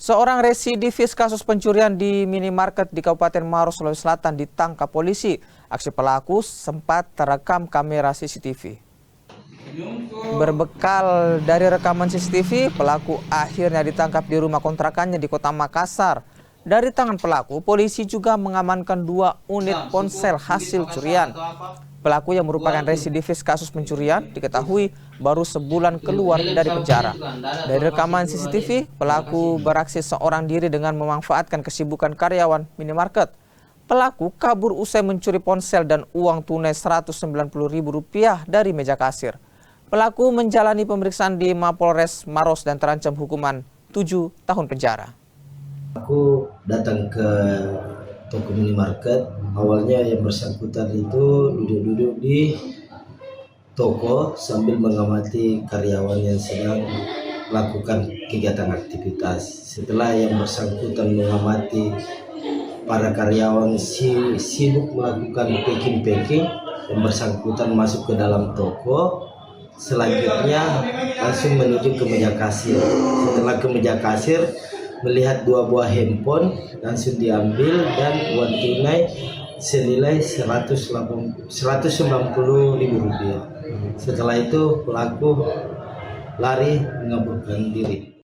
Seorang residivis kasus pencurian di minimarket di Kabupaten Maros, Sulawesi Selatan ditangkap polisi. Aksi pelaku sempat terekam kamera CCTV. Berbekal dari rekaman CCTV, pelaku akhirnya ditangkap di rumah kontrakannya di Kota Makassar. Dari tangan pelaku, polisi juga mengamankan 2 unit ponsel hasil curian. Pelaku yang merupakan residivis kasus pencurian diketahui baru sebulan keluar dari penjara. Dari rekaman CCTV, pelaku beraksi seorang diri dengan memanfaatkan kesibukan karyawan minimarket. Pelaku kabur usai mencuri ponsel dan uang tunai Rp190.000 dari meja kasir. Pelaku menjalani pemeriksaan di Mapolres Maros dan terancam hukuman 7 tahun penjara. Aku datang ke toko minimarket. Awalnya yang bersangkutan itu duduk-duduk di toko sambil mengamati karyawan yang sedang melakukan kegiatan aktivitas. Setelah yang bersangkutan mengamati para karyawan sibuk melakukan packing, yang bersangkutan masuk ke dalam toko. Selanjutnya langsung menuju ke meja kasir. Setelah ke meja kasir, melihat 2 buah handphone langsung diambil dan uang tunai senilai Rp190.000. Setelah itu pelaku lari mengaburkan diri.